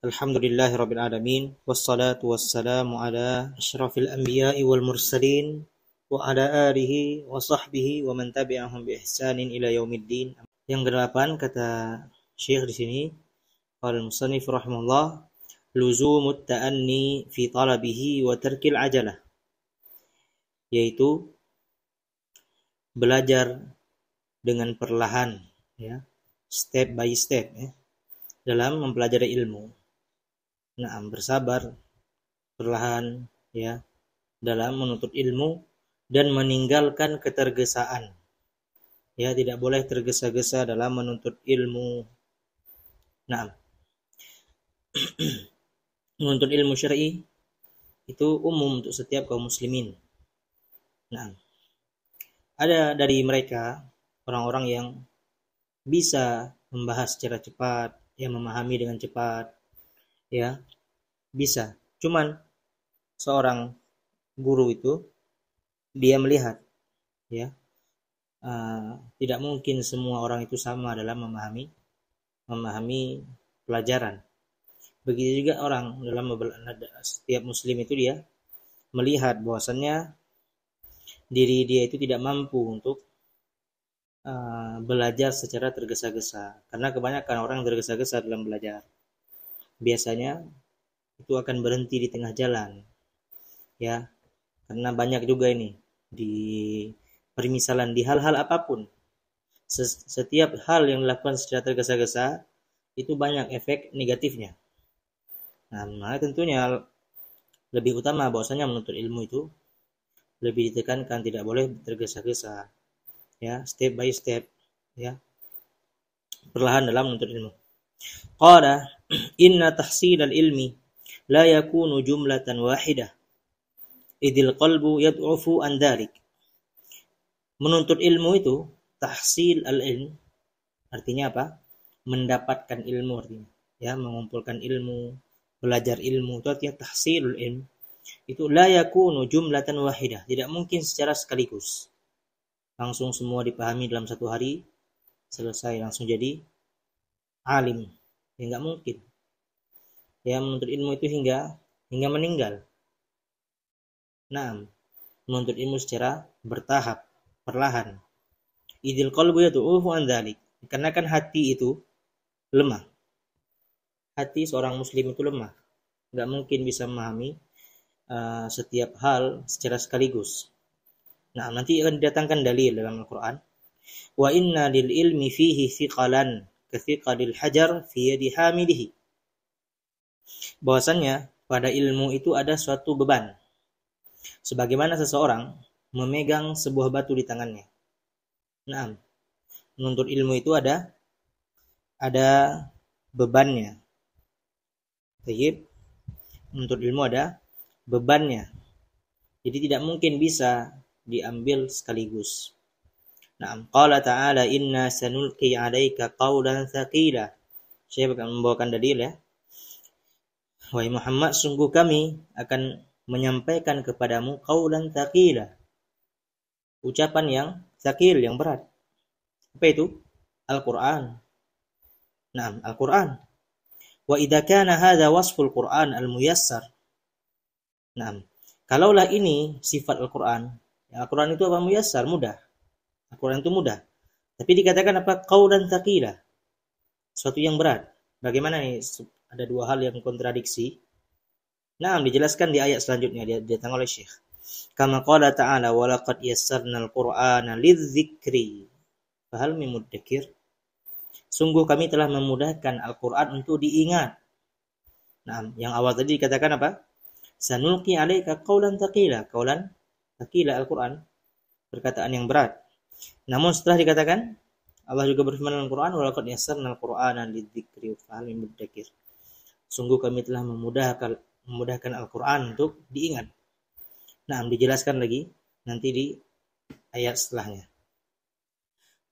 Alhamdulillahirabbil alamin wassalatu wassalamu ala asyrafil anbiya'i wal mursalin wa ala alihi wa sahbihi wa man tabi'ahum bi ihsanin ila yaumiddin. Yang kedelapan kata Syekh di sini, qala al-musannif rahimahullah, luzumut ta'anni fi talabihi wa tarkil ajalah, yaitu belajar dengan perlahan, ya, step by step, ya, dalam mempelajari ilmu. Bersabar perlahan, ya, dalam menuntut ilmu dan meninggalkan ketergesaan. Ya, tidak boleh tergesa-gesa dalam menuntut ilmu. Menuntut ilmu syar'i itu umum untuk setiap kaum muslimin. Ada dari mereka orang-orang yang bisa membahas secara cepat, yang memahami dengan cepat, ya, bisa. Cuman seorang guru itu dia melihat, ya, tidak mungkin semua orang itu sama dalam memahami pelajaran. Begitu juga orang dalam setiap muslim itu dia melihat bahwasannya diri dia itu tidak mampu untuk belajar secara tergesa-gesa, karena kebanyakan orang tergesa-gesa dalam belajar. Biasanya itu akan berhenti di tengah jalan, ya, karena banyak juga ini di permisalan di hal-hal apapun. Setiap hal yang dilakukan secara tergesa-gesa itu banyak efek negatifnya. Maka tentunya lebih utama bahwasanya menuntut ilmu itu lebih ditekankan tidak boleh tergesa-gesa, ya, step by step, ya, perlahan dalam menuntut ilmu. Qala inna tahsilal ilmi la yakunu jumlatan wahidah idil qalbu yad'ufu an dhalik. Menuntut ilmu itu, tahsil al-ilm artinya apa? Mendapatkan ilmu artinya, ya, mengumpulkan ilmu, belajar ilmu, itu artinya tahsilul ilm. Itu la yakunu jumlatan wahidah, tidak mungkin secara sekaligus. Langsung semua dipahami dalam satu hari, selesai langsung jadi alim. Ya enggak mungkin. Ya, menuntut ilmu itu hingga meninggal. Menuntut ilmu secara bertahap, perlahan. Idil qalbu yad'ufu an dzalik. Karena kan hati itu lemah. Hati seorang muslim itu lemah. Enggak mungkin bisa memahami setiap hal secara sekaligus. Nanti akan didatangkan dalil dalam Al-Qur'an. Wa inna lil ilmi fihi thiqalan kathiqalil hajar fi yadi hamidihi. Bahwasannya pada ilmu itu ada suatu beban, sebagaimana seseorang memegang sebuah batu di tangannya. Menuntut ilmu itu ada bebannya. Baik, menuntut ilmu ada bebannya. Jadi tidak mungkin bisa diambil sekaligus. Qala ta'ala inna sanulqi 'alaika qawlan tsaqila. Saya akan membawakan dalil, ya. Wahai Muhammad, sungguh kami akan menyampaikan kepadamu qaulan tsaqila, ucapan yang tsaqil, yang berat. Apa itu? Al-Qur'an. Al-Qur'an. Wa idza kana hadza wasful Qur'an al-muyassar. Kalaulah ini sifat Al-Qur'an, ya, Al-Qur'an itu apa? Muyassar, mudah. Al-Qur'an itu mudah. Tapi dikatakan apa? Qaulan tsaqila, suatu yang berat. Bagaimana nih? Ada dua hal yang kontradiksi. Dijelaskan di ayat selanjutnya, datang oleh Syekh. Kama qala ta'ala wa laqad yassarnal Qur'ana lidzikri fahal min muddakir. Sungguh kami telah memudahkan Al-Qur'an untuk diingat. Yang awal tadi dikatakan apa? Sanulqi 'alaika qaulan tsaqila, qaulan tsaqila Al-Qur'an, perkataan yang berat. Namun setelah dikatakan, Allah juga berfirman dalam Al-Qur'an wa laqad yassarnal Qur'ana lidzikri fahal min muddakir. Sungguh kami telah memudahkan Al-Qur'an untuk diingat. Dijelaskan lagi nanti di ayat setelahnya.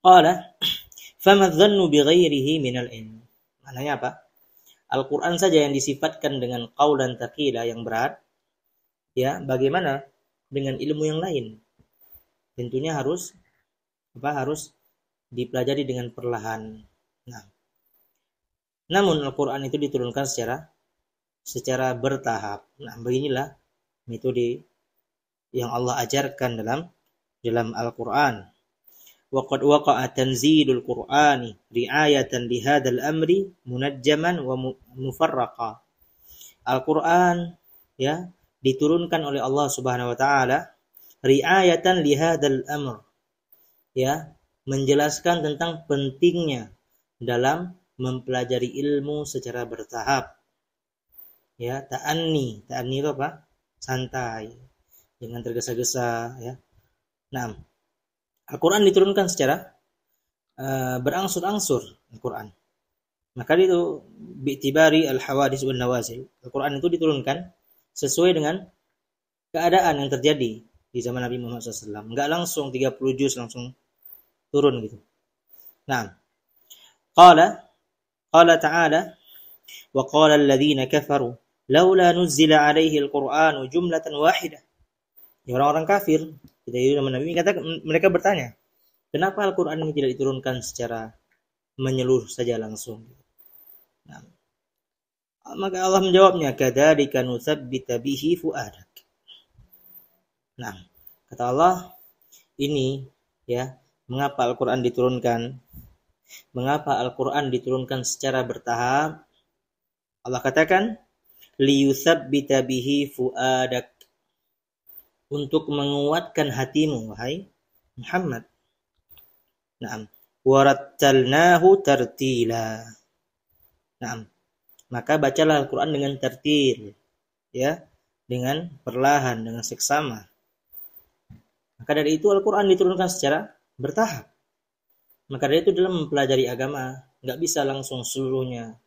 Qala fama dhannu bighairihi minal ilm. Maknanya apa? Al-Qur'an saja yang disifatkan dengan qaulan tsaqila, yang berat, ya, bagaimana dengan ilmu yang lain? Tentunya harus dipelajari dengan perlahan. Namun Al-Qur'an itu diturunkan secara secara bertahap. Nah, beginilah metode yang Allah ajarkan dalam Al-Qur'an. Wa qad waqa'a tanzilul Qur'ani ri'ayatan li hadzal amri munajjaman wa mufarraqa. Al-Qur'an ya diturunkan oleh Allah Subhanahu wa taala ri'ayatan li hadzal amr, ya, menjelaskan tentang pentingnya dalam mempelajari ilmu secara bertahap. Ya, ta'anni itu apa? Santai, jangan tergesa-gesa, ya. Nah, Al-Qur'an diturunkan secara berangsur-angsur Al-Qur'an. Maka itu bi'tibari al-hawadits wan nawazil. Al-Qur'an itu diturunkan sesuai dengan keadaan yang terjadi di zaman Nabi Muhammad SAW. Enggak langsung 30 juz langsung turun gitu. Nah, qala ta'ala wa qala alladhina kafaru laula nuzila alaihi al-Qur'anu jumlatan wahidah. Ya, orang-orang kafir ketika zaman Nabi mereka bertanya, kenapa Al-Qur'an ini tidak diturunkan secara menyeluruh saja langsung? Nah, maka Allah menjawabnya, kadzalika nutsabbita bihi fuadak. Nah, kata Allah, ini ya, mengapa Al-Qur'an diturunkan? Mengapa Al-Qur'an diturunkan secara bertahap? Allah katakan, liyutsabbita bihi fuadak, untuk menguatkan hatimu wahai Muhammad. Naam, warattalnahu tartila. Naam, maka bacalah Al-Qur'an dengan tartil, ya, dengan perlahan, dengan seksama. Maka dari itu Al-Qur'an diturunkan secara bertahap. Maka dari itu dalam mempelajari agama enggak bisa langsung seluruhnya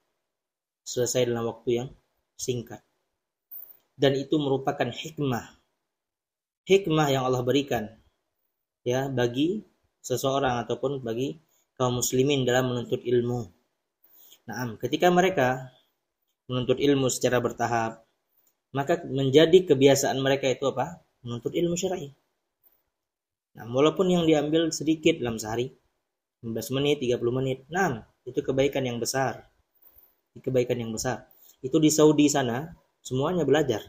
selesai dalam waktu yang singkat. Dan itu merupakan hikmah yang Allah berikan ya bagi seseorang ataupun bagi kaum muslimin dalam menuntut ilmu. Nah, ketika mereka menuntut ilmu secara bertahap, maka menjadi kebiasaan mereka itu apa? Menuntut ilmu syar'i. Nah, walaupun yang diambil sedikit dalam sehari, 15 menit, 30 menit. Nah, itu kebaikan yang besar. Kebaikan yang besar. Itu di Saudi sana, semuanya belajar.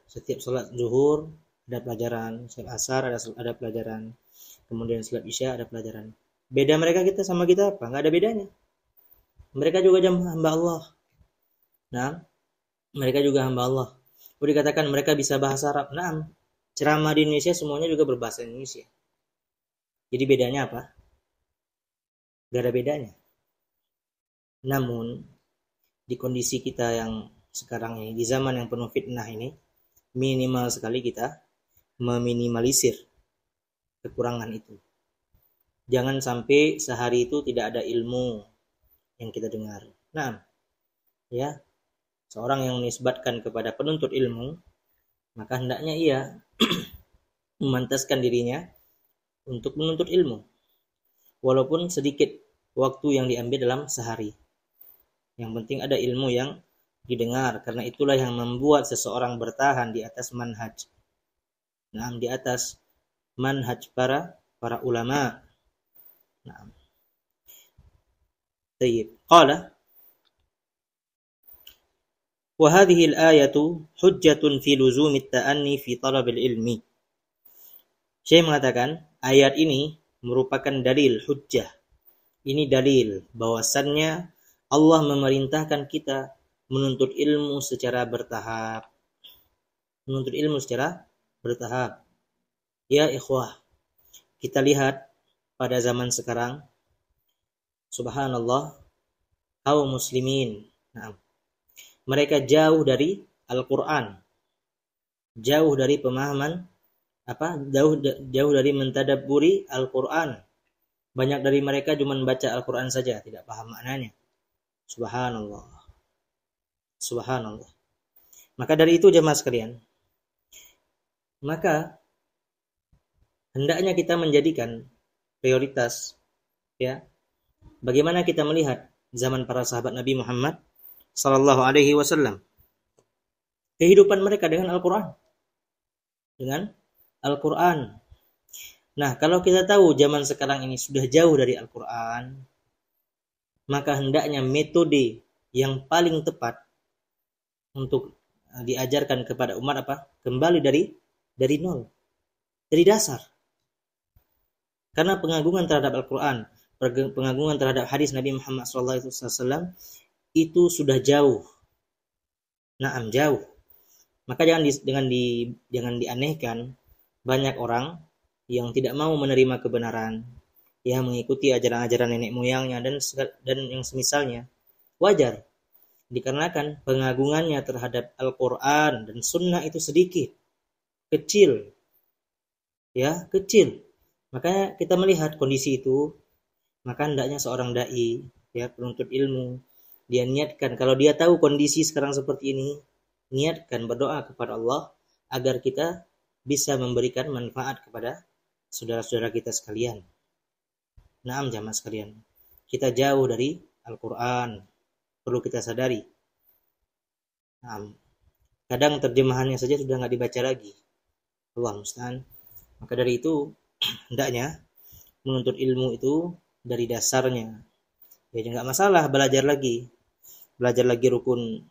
Setiap salat zuhur ada pelajaran, salat asar ada pelajaran, kemudian salat isya ada pelajaran. Beda mereka kita sama kita apa? Enggak ada bedanya. Mereka juga hamba Allah. Nah, mereka juga hamba Allah. Boleh dikatakan mereka bisa bahasa Arab. Nah, ceramah di Indonesia semuanya juga berbahasa Indonesia. Jadi bedanya apa? Gak ada bedanya. Namun, di kondisi kita yang sekarang ini, di zaman yang penuh fitnah ini, minimal sekali kita meminimalisir kekurangan itu. Jangan sampai sehari itu tidak ada ilmu yang kita dengar. Nah, ya, seorang yang menisbatkan kepada penuntut ilmu, maka hendaknya ia memantaskan dirinya untuk menuntut ilmu, walaupun sedikit waktu yang diambil dalam sehari. Yang penting ada ilmu yang didengar, karena itulah yang membuat seseorang bertahan di atas manhaj. Nah, di atas manhaj para ulama. Nah. Tayyib. Qala wa hadhihi al-ayatu hujjatun fi luzumi at-ta'anni fi talab al-ilmi. Syekh mengatakan ayat ini merupakan dalil hujjah. Ini dalil bahwasannya Allah memerintahkan kita menuntut ilmu secara bertahap. Ya ikhwah, kita lihat pada zaman sekarang, subhanallah, kaum muslimin, mereka jauh dari Al-Quran, jauh dari pemahaman, jauh dari mentadabburi Al-Quran. Banyak dari mereka cuma baca Al-Quran saja, tidak paham maknanya. Subhanallah. Maka dari itu jemaah sekalian, maka hendaknya kita menjadikan prioritas, ya, bagaimana kita melihat zaman para sahabat Nabi Muhammad sallallahu alaihi wasallam, kehidupan mereka dengan Al-Quran. Nah, kalau kita tahu zaman sekarang ini sudah jauh dari Al-Quran, maka hendaknya metode yang paling tepat untuk diajarkan kepada umat apa? Kembali dari nol, dari dasar. Karena pengagungan terhadap Al-Quran, pengagungan terhadap hadis Nabi Muhammad SAW itu sudah jauh. Naam, jauh. Maka jangan dianehkan banyak orang yang tidak mau menerima kebenaran, yang mengikuti ajaran-ajaran nenek moyangnya dan yang semisalnya. Wajar, dikarenakan pengagungannya terhadap Al-Quran dan Sunnah itu sedikit, kecil, ya kecil. Makanya kita melihat kondisi itu, maka hendaknya seorang dai, ya penuntut ilmu, dia niatkan kalau dia tahu kondisi sekarang seperti ini, niatkan berdoa kepada Allah agar kita bisa memberikan manfaat kepada saudara-saudara kita sekalian. Naam jamaah sekalian, kita jauh dari Al-Quran, perlu kita sadari. Naam, kadang terjemahannya saja sudah nggak dibaca lagi. Allah musta'an. Maka dari itu hendaknya menuntut ilmu itu dari dasarnya. Ya nggak masalah belajar lagi rukun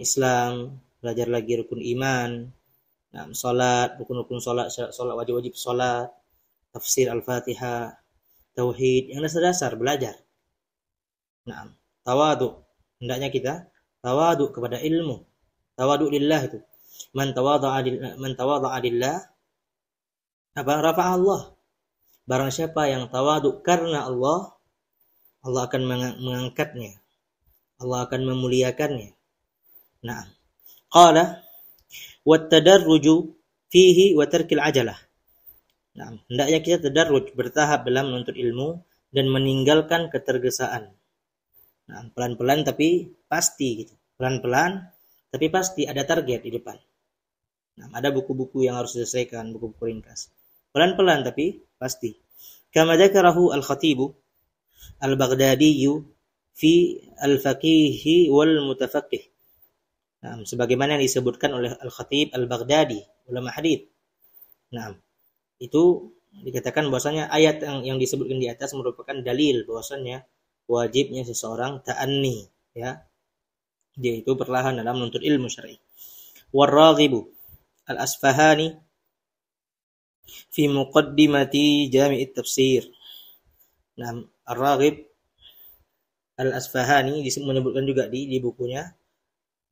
Islam, belajar lagi rukun iman, salat, rukun-rukun salat wajib-wajib salat, tafsir Al-Fatihah, tauhid, yang dasar-dasar belajar. Tawadu, hendaknya kita tawadu kepada ilmu, tawadu lillah itu. Man tawadha'a lillah rafa'a Allah. Barang siapa yang tawadu karena Allah, Allah akan mengangkatnya. Allah akan memuliakannya. Nah, qala wat-tadarruju fihi wa tarkil ajalah. Nah, hendaknya kita tadarruj, bertahap dalam menuntut ilmu dan meninggalkan ketergesaan. Nah, pelan-pelan tapi pasti gitu. Pelan-pelan tapi pasti ada target di depan. Nah, ada buku-buku yang harus diselesaikan, buku-buku ringkas. Pelan-pelan tapi pasti. Kama dzakarahu al-Khatib al-Baghdadi fi al-Faqih wal Mutafaqih. Nah, sebagaimana yang disebutkan oleh Al-Khatib Al-Baghdadi, ulama hadits. Nah, itu dikatakan bahwasanya ayat yang disebutkan di atas merupakan dalil bahwasanya wajibnya seseorang ta'anni, ya. Yaitu perlahan dalam menuntut ilmu syar'i. War-Raghibu Al-Asfahani fi muqaddimati Jami' Tafsir. Nah, Ar-Raghib Al-Asfahani menyebutkan juga di bukunya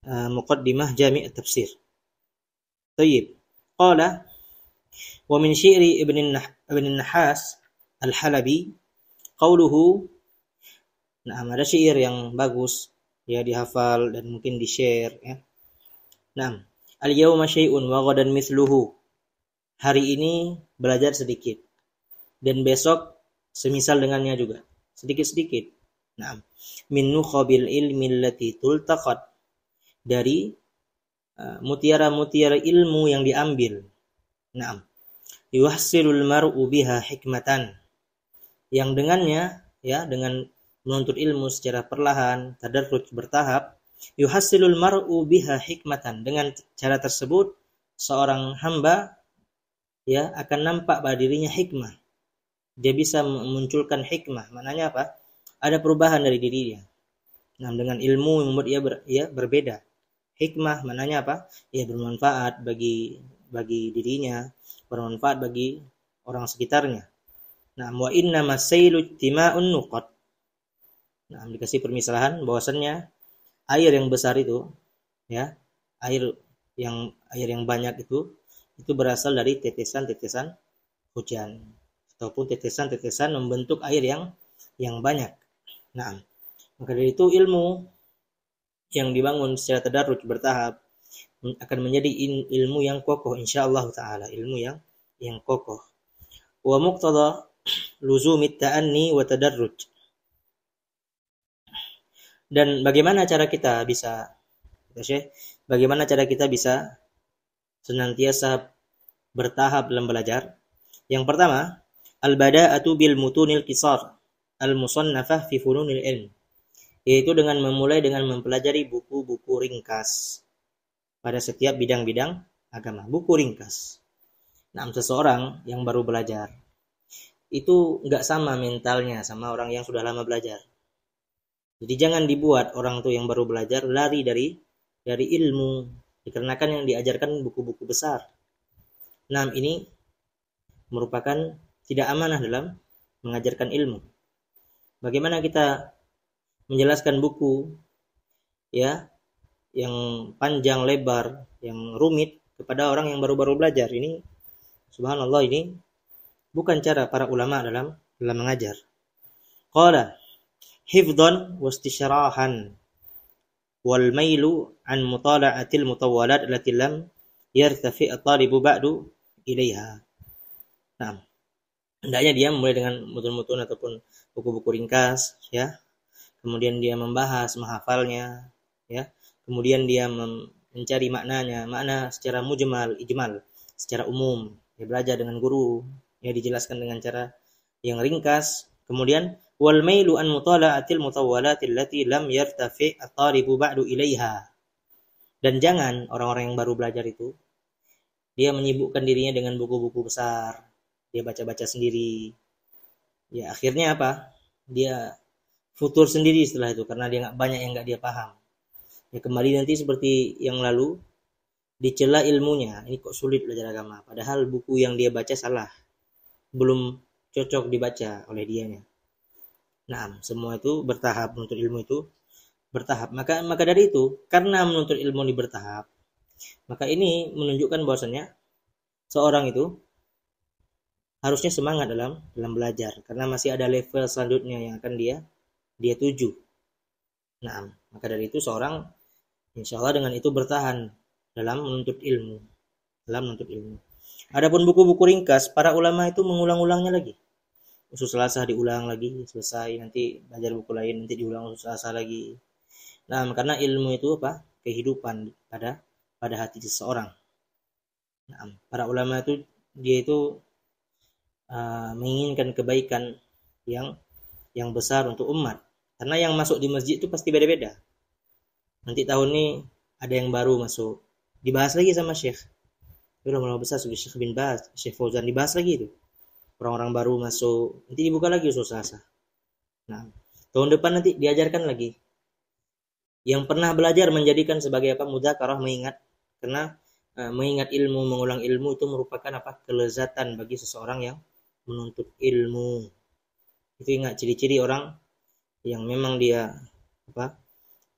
Muqaddimah Jami' Tafsir. Tayyib. Qala wa min syi'ri Ibn Nahas Al-Halabi qauluhu. Nah, ada syair yang bagus ya, dihafal dan mungkin di-share ya. Nah, al-yawma syai'un wa ghadan mithluhu. Hari ini belajar sedikit dan besok semisal dengannya juga, sedikit-sedikit. Nah, min nukhabil ilmi allati tultaqat, dari mutiara-mutiara ilmu yang diambil. Nah, yuhsilul mar'u biha hikmatan, yang dengannya ya, dengan menuntut ilmu secara perlahan, tadarruj, bertahap, yuhsilul mar'u biha hikmatan, dengan cara tersebut seorang hamba ya akan nampak pada dirinya hikmah. Dia bisa memunculkan hikmah. Maknanya apa? Ada perubahan dari dirinya. Nah, dengan ilmu yang membuat ia berbeda. Hikmah maknanya apa? Ya bermanfaat bagi dirinya, bermanfaat bagi orang sekitarnya. Nah, wa inna masailu tima'un nuqat. Nah, dikasih permisalan bahwasannya air yang besar itu ya, air yang banyak itu berasal dari tetesan-tetesan hujan ataupun tetesan-tetesan membentuk air yang banyak. Nah, maka dari itu ilmu yang dibangun secara tadarruj bertahap akan menjadi ilmu yang kokoh insyaallah taala, ilmu yang kokoh. Wa muqtada luzumit ta'anni wa tadarruj. Dan bagaimana cara kita bisa senantiasa bertahap dalam belajar? Yang pertama, al-bada'atu bil mutunil qisar al-musannafah fi fununil ilm, yaitu dengan memulai dengan mempelajari buku-buku ringkas pada setiap bidang-bidang agama, buku ringkas. Nah, seseorang yang baru belajar itu enggak sama mentalnya sama orang yang sudah lama belajar. Jadi jangan dibuat orang tuh yang baru belajar lari dari ilmu, dikarenakan yang diajarkan buku-buku besar. Nah, ini merupakan tidak amanah dalam mengajarkan ilmu. Bagaimana kita menjelaskan buku ya yang panjang lebar, yang rumit kepada orang yang baru-baru belajar? Ini subhanallah, ini bukan cara para ulama dalam mengajar. Qala hifdhan wastisyarahan wal mailu an mutala'atil mutawwalat allati lam yartafi at-talibu ba'du ilaiha. Nah, hendaknya dia mulai dengan mutun-mutun ataupun buku-buku ringkas ya. Kemudian dia membahas, menghafalnya ya. Kemudian dia mencari maknanya, makna secara mujmal, ijmal, secara umum. Dia belajar dengan guru, ya dijelaskan dengan cara yang ringkas. Kemudian wal mailu an mutala'atil mutawwalatil lati lam yartafi at-talibu ba'du ilaiha. Dan jangan orang-orang yang baru belajar itu dia menyibukkan dirinya dengan buku-buku besar. Dia baca-baca sendiri. Ya akhirnya apa? Dia futur sendiri setelah itu karena dia banyak yang enggak dia paham. Ya kembali nanti seperti yang lalu, dicela ilmunya. Ini kok sulit belajar agama, padahal buku yang dia baca salah, belum cocok dibaca oleh dianya. Nah, semua itu bertahap, menuntut ilmu itu bertahap. Maka dari itu, karena menuntut ilmu ini bertahap, maka ini menunjukkan bahwasannya seorang itu harusnya semangat dalam belajar, karena masih ada level selanjutnya yang akan dia tuju. Nah, maka dari itu seorang insya Allah dengan itu bertahan dalam menuntut ilmu, Adapun buku-buku ringkas, para ulama itu mengulang-ulangnya lagi. Usul Salasah diulang lagi, selesai, nanti belajar buku lain, nanti diulang usul Salasah lagi. Nah, karena ilmu itu apa? Kehidupan pada hati seseorang. Nah, para ulama itu dia itu menginginkan kebaikan yang besar untuk umat. Karena yang masuk di masjid itu pasti beda-beda. Nanti tahun ini ada yang baru masuk, dibahas lagi sama Syekh. Udah mulai besar sudah Syekh bin Baz, Syekh Fauzan, dibahas lagi itu. Orang-orang baru masuk, nanti dibuka lagi usul Salasah. Nah, tahun depan nanti diajarkan lagi. Yang pernah belajar menjadikan sebagai apa? Mudzakarah, mengingat. Karena mengingat ilmu, mengulang ilmu itu merupakan apa? Kelezatan bagi seseorang yang menuntut ilmu. Itu ingat ciri-ciri orang yang memang dia apa?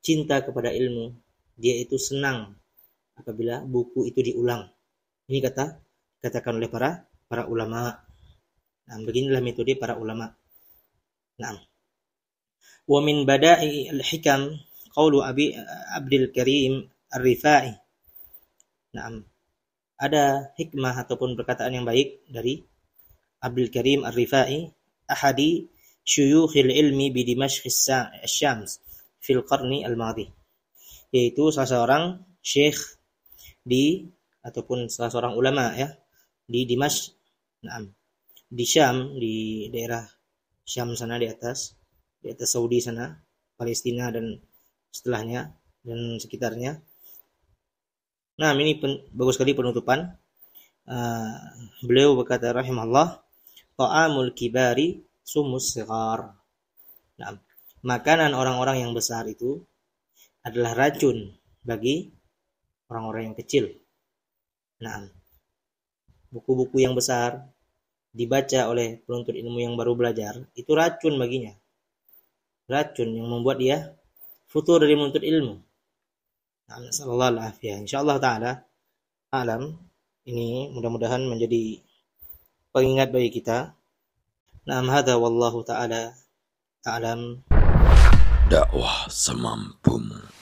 Cinta kepada ilmu. Dia itu senang apabila buku itu diulang. Ini katakan oleh para ulama. Nah, beginilah metode para ulama. Nah, wa min bada'i al-hikam qaulu Abi Abdul Karim Ar-Rifai. Nah, ada hikmah ataupun perkataan yang baik dari Abdul Karim Ar-Rifai, ahadi syuyukhil ilmi bi Dimashq asy-Syams fil qarni al-madhi. Yaitu salah seorang syekh ataupun salah seorang ulama ya di Dimashq, di Syam, di daerah Syam sana, di atas Saudi sana, Palestina dan setelahnya dan sekitarnya. Nah, ini bagus sekali penutupan. Beliau berkata rahimahullah, ta'amul kibari sumus sighar. Nah, makanan orang-orang yang besar itu adalah racun bagi orang-orang yang kecil. Nah, buku-buku yang besar dibaca oleh penuntut ilmu yang baru belajar, itu racun baginya. Racun yang membuat dia futur dari menuntut ilmu. Nah, sallallahu alaihi. Insyaallah taala alam ini mudah-mudahan menjadi pengingat bagi kita. Nah, hadza wallahu taala a'lam. Dakwah semampumu.